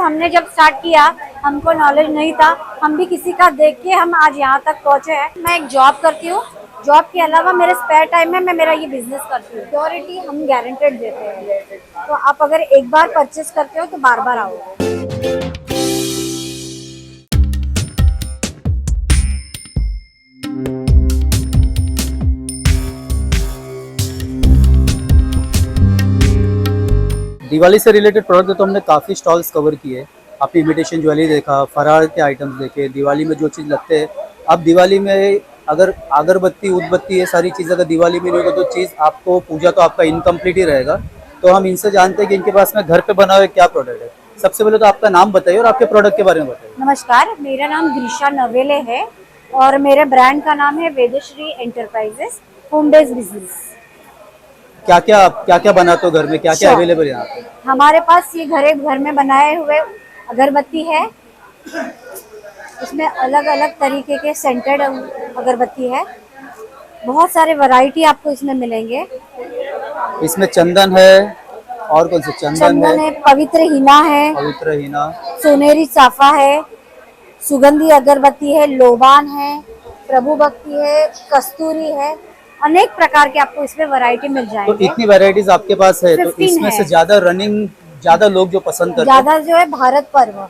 हमने जब स्टार्ट किया हमको नॉलेज नहीं था, हम भी किसी का देख के हम आज यहाँ तक पहुँचे हैं। मैं एक जॉब करती हूँ, जॉब के अलावा मेरे स्पेयर टाइम में मैं मेरा ये बिजनेस करती हूँ। सिक्योरिटी हम गारंटेड देते हैं, तो आप अगर एक बार परचेज करते हो तो बार बार आओगे। दिवाली से रिलेटेड प्रोडक्ट तो हमने काफ़ी स्टॉल्स कवर किए। आपने इमिटेशन ज्वेलरी देखा, फरार के आइटम्स देखे, दिवाली में जो चीज़ लगते हैं। अब दिवाली में अगर अगरबत्ती उदबत्ती ये सारी चीज़ अगर दिवाली में नहीं होगा तो चीज़ आपको पूजा तो आपका इनकम्प्लीट ही रहेगा। तो हम इनसे जानते हैं कि इनके पास में घर पे बना हुआ क्या प्रोडक्ट है। सबसे पहले तो आपका नाम बताइए और आपके प्रोडक्ट के बारे में बताइए। नमस्कार, मेरा नाम ग्रीशा नवेले है और मेरे ब्रांड का नाम है Vedashree enterprises home based business. क्या क्या बनाते हो घर में, क्या क्या अवेलेबल है यहाँ पे? हमारे पास ये घर में बनाए हुए अगरबत्ती है, इसमें अलग अलग तरीके के सेंटेड अगरबत्ती है। बहुत सारे वैरायटी आपको इसमें मिलेंगे। इसमें चंदन है और कौन से चंदन है, पवित्र हीना है, पवित्र हीना, सोनेरी चाफा है, सुगंधी अगरबत्ती है, लोबान है, प्रभु भक्ति है, कस्तूरी है। अनेक प्रकार के आपको इसमें वैरायटी मिल जाएंगे। तो इतनी वैरायटीज आपके पास है, तो इसमें से ज्यादा लोग जो पसंद करते हैं ज्यादा जो है भारत पर्व।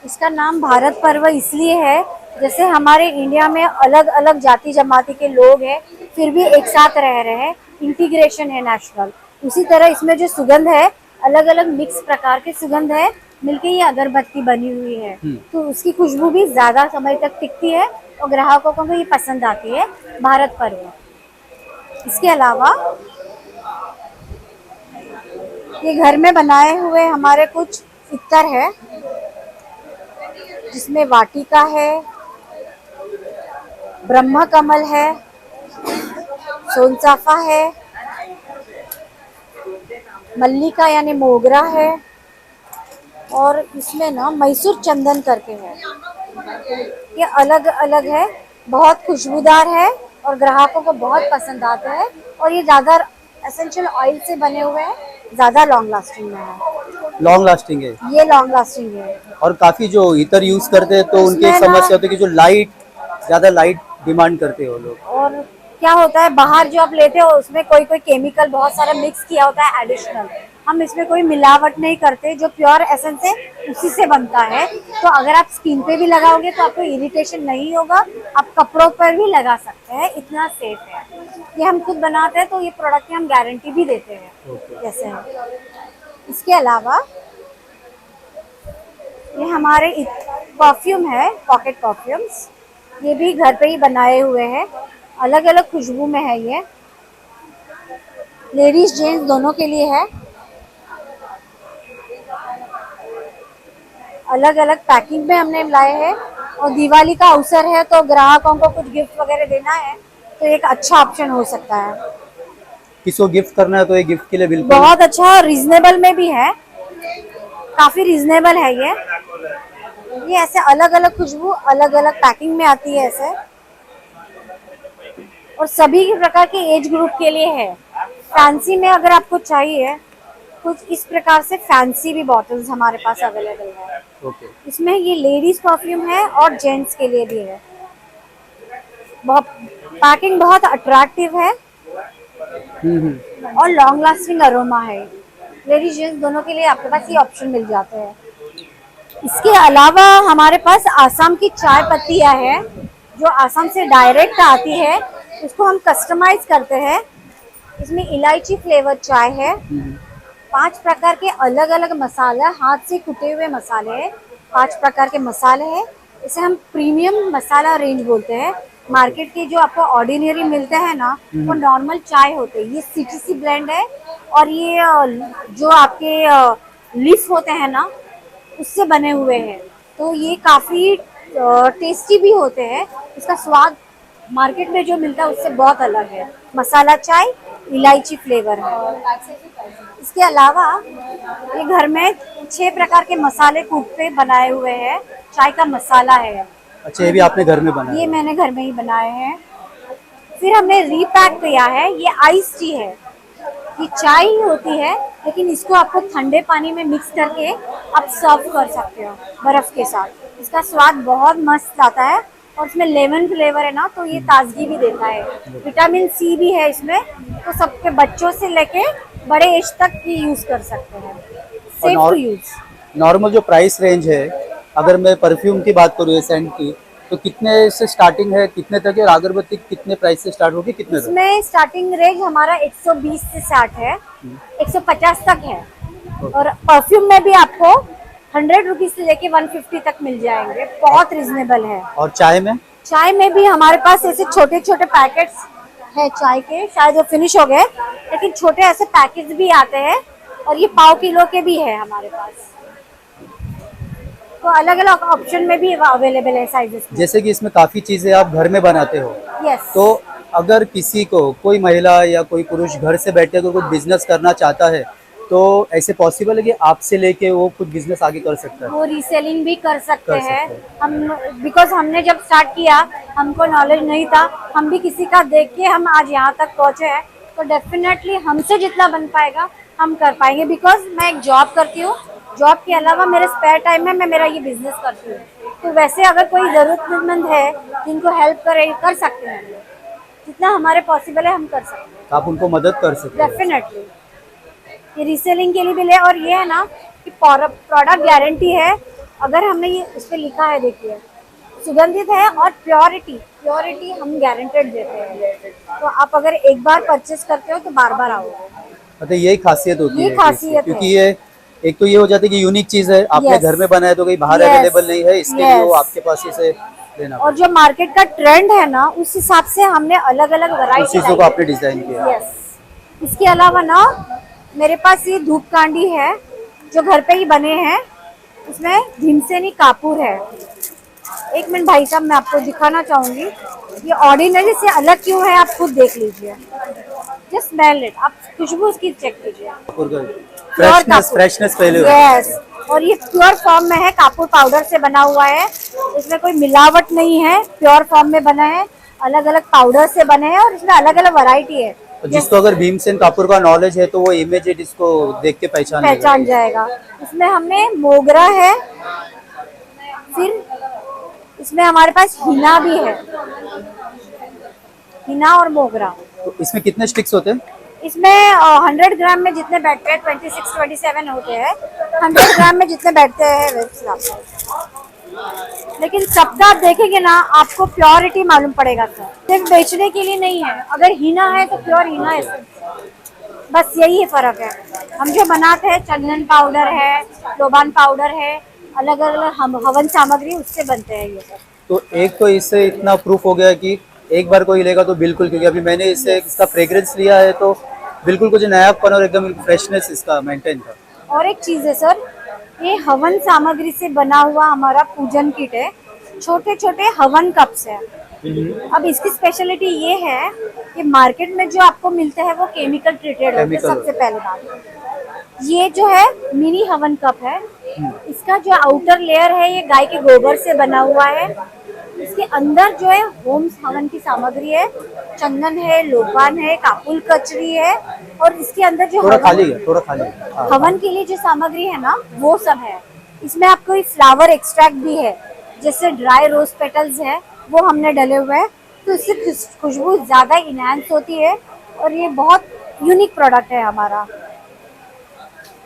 इसका नाम भारत पर्व इसलिए है, जैसे हमारे इंडिया में अलग अलग जाति जमाती के लोग हैं, फिर भी एक साथ रह रहे हैं, इंटीग्रेशन है नेशनल। उसी तरह इसमें जो सुगंध है, अलग अलग मिक्स प्रकार के सुगंध है, मिलके ये अगरबत्ती बनी हुई है। तो उसकी खुशबू भी ज्यादा समय तक टिकती है और ग्राहकों को भी ये पसंद आती है। भारत पर्व। इसके अलावा ये घर में बनाए हुए हमारे कुछ इत्तर है, जिसमें वाटिका है, ब्रह्म कमल है, सोनचाफा है, मल्लिका यानी मोगरा है, और इसमें ना मैसूर चंदन करके है। ये अलग अलग है, बहुत खुशबूदार है और ग्राहकों को बहुत पसंद आते हैं। और ये ज्यादा एसेंशियल ऑयल से बने हुए हैं, ज्यादा लॉन्ग लास्टिंग में है। लॉन्ग लास्टिंग है, ये लॉन्ग लास्टिंग है। और काफी जो इतर यूज करते हैं तो उनकी एक समस्या होती है कि जो ज्यादा लाइट डिमांड करते हो लोग। और क्या होता है, बाहर जो आप लेते हो उसमें कोई केमिकल बहुत सारा मिक्स किया होता है एडिशनल। हम इसमें कोई मिलावट नहीं करते, जो प्योर एसेंस है उसी से बनता है। तो अगर आप स्किन पे भी लगाओगे तो आपको इरिटेशन नहीं होगा, आप कपड़ों पर भी लगा सकते हैं, इतना सेफ है। ये हम खुद बनाते हैं, तो ये प्रोडक्ट की हम गारंटी भी देते हैं। जैसे इसके अलावा ये हमारे परफ्यूम है, पॉकेट परफ्यूम्स। ये भी घर पे ही बनाए हुए हैं, अलग अलग खुशबू में है। ये लेडीज जेंट्स दोनों के लिए है। अलग अलग पैकिंग में हमने लाए हैं, और दिवाली का अवसर है तो ग्राहकों को कुछ गिफ्ट वगैरह देना है तो एक अच्छा ऑप्शन हो सकता है। किसी को गिफ्ट करना है तो ये गिफ्ट के लिए बिल्कुल बहुत अच्छा और रीजनेबल में भी है, काफी रीजनेबल है ये। ऐसे अलग अलग खुशबू अलग अलग पैकिंग में आती है ऐसे, और सभी प्रकार के एज ग्रुप के लिए है। फैंसी में अगर आपको चाहिए कुछ इस प्रकार से फैंसी भी बॉटल्स हमारे पास अवेलेबल है। इसमें ये लेडीज परफ्यूम है और जेंट्स के लिए भी है। बहुत पैकिंग बहुत अट्रैक्टिव है और लॉन्ग लास्टिंग अरोमा है। लेडीज जेंट्स दोनों के लिए आपके पास ये ऑप्शन मिल जाते हैं। इसके अलावा हमारे पास आसाम की चाय पत्तियां है, जो आसाम से डायरेक्ट आती है, उसको हम कस्टमाइज करते हैं। इसमें इलायची फ्लेवर चाय है, 5 प्रकार के अलग अलग मसाला, हाथ से कुटे हुए मसाले हैं, 5 प्रकार के मसाले हैं। इसे हम प्रीमियम मसाला रेंज बोलते हैं। मार्केट के जो आपको ऑर्डिनरी मिलते हैं ना, वो नॉर्मल चाय होते हैं। ये सीटीसी ब्लेंड है, और ये जो आपके लीफ होते हैं ना, उससे बने हुए हैं। तो ये काफ़ी टेस्टी भी होते हैं। इसका स्वाद मार्केट में जो मिलता है उससे बहुत अलग है। मसाला चाय इलायची फ्लेवर है। इसके अलावा ये घर में 6 प्रकार के मसाले कूट पे बनाए हुए हैं। चाय का मसाला है। अच्छा, ये भी आपने घर में बनाया? ये मैंने घर में ही बनाए हैं। फिर हमने रीपैक किया है, ये आइस टी है। ये चाय ही होती है, लेकिन इसको आपको ठंडे पानी में मिक्स करके आप सर्व कर सकते हो बर्फ के साथ। इसका स्वाद बहुत मस्त आता है और इसमें लेमन फ्लेवर है ना, तो ये ताजगी भी देता है। विटामिन सी भी है इसमें, तो सबके बच्चों से लेके बड़े एज तक ये यूज कर सकते हैं। Safe to use. नॉर्मल जो प्राइस रेंज है, अगर मैं परफ्यूम की बात करूँ सेंट की, तो कितने से स्टार्टिंग है, कितने तक है, और अगरबत्ती कितने प्राइस से स्टार्ट होगी, कितने तक? इसमें स्टार्टिंग रेंज हमारा 120 से स्टार्ट है, 150 तक है। और परफ्यूम में भी आपको 100 रुपीज से लेके 150 तक मिल जाएंगे, बहुत रिजनेबल है। और चाय में? चाय में भी हमारे पास ऐसे छोटे छोटे पैकेट्स है चाय के, शायद वो फिनिश हो गए, लेकिन छोटे ऐसे पैकेट्स भी आते हैं और ये पाव किलो के भी है हमारे पास। तो अलग अलग ऑप्शन में भी अवेलेबल है साइजेस में। जैसे कि इसमें काफी चीजें आप घर में बनाते हो, यस। तो अगर किसी को, कोई महिला या कोई पुरुष घर से बैठे अगर कुछ बिजनेस करना चाहता है, तो ऐसे पॉसिबल है कि आपसे लेके वो कुछ बिजनेस आगे कर सकता है? वो रीसेलिंग भी कर सकते कर हैं। सकते हैं। हम बिकॉज हमने जब स्टार्ट किया हमको नॉलेज नहीं था, हम भी किसी का देख के हम आज यहाँ तक पहुँचे हैं, तो डेफिनेटली हमसे जितना बन पाएगा हम कर पाएंगे। बिकॉज मैं एक जॉब करती हूँ, जॉब के अलावा मेरे स्पेयर टाइम में मैं मेरा ये बिजनेस करती हूँ। तो वैसे अगर कोई जरूरतमंद है जिनको हेल्प कर सकते हैं, जितना हमारे पॉसिबल है हम कर सकते हैं। आप उनको मदद कर सकते हैं। डेफिनेटली ये रीसेलिंग के लिए भी ले। और ये है ना कि प्रोडक्ट गारंटी है। अगर हमने ये उस पर लिखा है, देखिए सुगंधित है और प्योरिटी हम गारंटेड देते हैं। तो आप अगर एक बार परचेस करते हो तो बार बार आओगे। मतलब यही खासियत होती ये है खासियत है। क्योंकि ये एक तो ये हो जाता है कि यूनिक चीज है, आपने Yes. घर में बनाया तो कहीं बाहर Yes. अवेलेबल नहीं है, इसके लिए वो Yes. आपके पास इसे लेना और जो मार्केट का ट्रेंड है ना, उस हिसाब से हमने अलग अलग उस वैरायटी चीजों को आपने डिजाइन किया। यस। इसके अलावा ना मेरे पास ये धूपकांडी है जो घर पे ही बने हैं, उसमें भीमसेनी कापूर है। एक मिनट भाई साहब, मैं आपको दिखाना चाहूंगी ये ऑर्डिनरी से अलग क्यों है, आप खुद देख लीजिए। जस्ट स्मेल इट, आप खुशबू उसकी चेक कीजिए। फ्रेशनेस पहले हो। यस। और ये प्योर फॉर्म में है, कापूर पाउडर से बना हुआ है, इसमें कोई मिलावट नहीं है, प्योर फॉर्म में बना है, अलग अलग पाउडर से बने हैं और इसमें अलग अलग वैरायटी है। जिसको अगर भीमसेन कापूर का नॉलेज है तो वो इमेज इसको देख के पहचान जाएगा। इसमें हमने मोगरा है, फिर इसमें हमारे पास हिना भी है, हिना और मोगरा। तो इसमें कितने स्टिक्स होते हैं? इसमें 100 ग्राम में जितने बैठते हैं 26-27 होते हैं। 100 ग्राम में जितने बैठते हैं वैसे आप। लेकिन सबका आप देखेंगे ना, आपको प्योरिटी मालूम पड़ेगा सर। सिर्फ बेचने के लिए नहीं है, अगर हीना है तो प्योर हीना है, बस यही फर्क है। हम जो बनाते हैं चंदन पाउडर है, लोबान पाउडर है, अलग अलग हवन सामग्री उससे बनते हैं ये सब। तो एक तो इससे इतना प्रूफ हो गया कि एक बार कोई लेगा तो बिल्कुल, क्योंकि अभी मैंने इससे इसका फ्रेग्रेंस लिया है तो बिल्कुल कुछ नयापन और एकदम फ्रेशनेस इसका मेंटेन था। और एक चीज है सर, ये हवन सामग्री से बना हुआ हमारा पूजन किट है, छोटे छोटे हवन कप्स है। अब इसकी स्पेशलिटी ये है कि मार्केट में जो आपको मिलते हैं वो केमिकल ट्रीटेड होते हैं। सबसे पहले बात ये जो है मिनी हवन कप है, इसका जो आउटर लेयर है ये गाय के गोबर से बना हुआ है। इसके अंदर जो है होम हवन की सामग्री है, चंदन है, लोबान है, कापुल कचरी है, और इसके अंदर जो थोड़ा खाली है। हाँ। हवन के लिए जो सामग्री है ना वो सब है। इसमें आपको फ्लावर एक्सट्रैक्ट भी है, जैसे ड्राई रोज पेटल्स है वो हमने डले हुए हैं, तो इससे खुशबू ज्यादा इनहेंस होती है और ये बहुत यूनिक प्रोडक्ट है हमारा।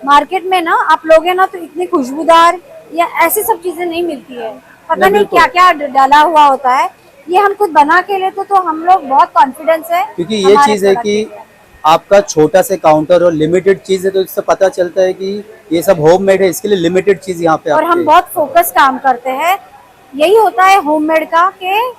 मार्केट में ना आप लोगे ना तो इतनी खुशबूदार या ऐसी सब चीजें नहीं मिलती है, पता नहीं क्या क्या डाला हुआ होता है। ये हम खुद बना के लेते तो हम लोग बहुत कॉन्फिडेंस है, क्योंकि ये चीज है कि आपका छोटा से काउंटर और लिमिटेड चीज है, तो इससे पता चलता है कि ये सब होममेड है, इसके लिए लिमिटेड चीज यहाँ पे। और हम बहुत फोकस काम करते हैं, यही होता है होममेड का कि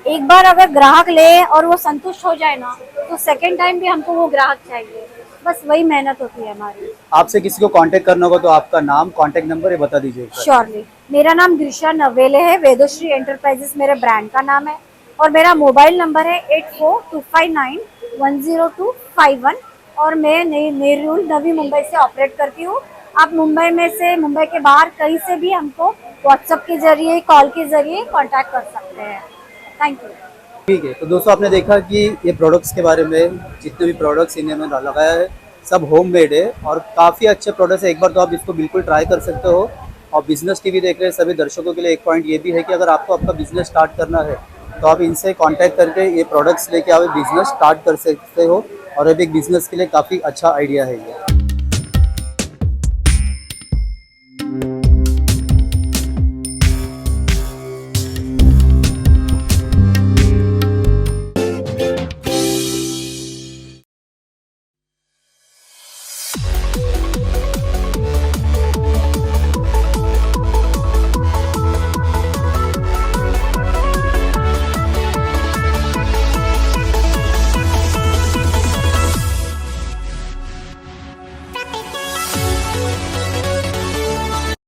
एक बार अगर ग्राहक ले और वो संतुष्ट हो जाए ना, तो सेकंड टाइम भी हमको वो ग्राहक चाहिए, बस वही मेहनत होती है हमारी। आपसे किसी को कांटेक्ट करना होगा तो आपका नाम, कांटेक्ट नंबर ये बता दीजिए। श्योरली, मेरा नाम ग्रीशा नवेले है, वेदोश्री एंटरप्राइजेस मेरे ब्रांड का नाम है, और मेरा मोबाइल नंबर है 8425910251, और मैं नेरूल नवी मुंबई से ऑपरेट करती हूँ। आप मुंबई में से, मुंबई के बाहर कहीं से भी हमको व्हाट्सएप के जरिए, कॉल के जरिए कांटेक्ट कर सकते हैं। Thank you. ठीक है, तो दोस्तों आपने देखा कि ये प्रोडक्ट्स के बारे में, जितने भी प्रोडक्ट्स इन्होंने लगाया है सब होममेड है और काफ़ी अच्छे प्रोडक्ट्स है। एक बार तो आप इसको बिल्कुल ट्राई कर सकते हो। और बिजनेस टीवी देख रहे सभी दर्शकों के लिए एक पॉइंट ये भी है कि अगर आपको आपका बिजनेस स्टार्ट करना है तो आप इनसे कांटेक्ट करके ये प्रोडक्ट्स लेके आप बिजनेस स्टार्ट कर सकते हो और अब एक बिजनेस के लिए काफ़ी अच्छा आइडिया है ये।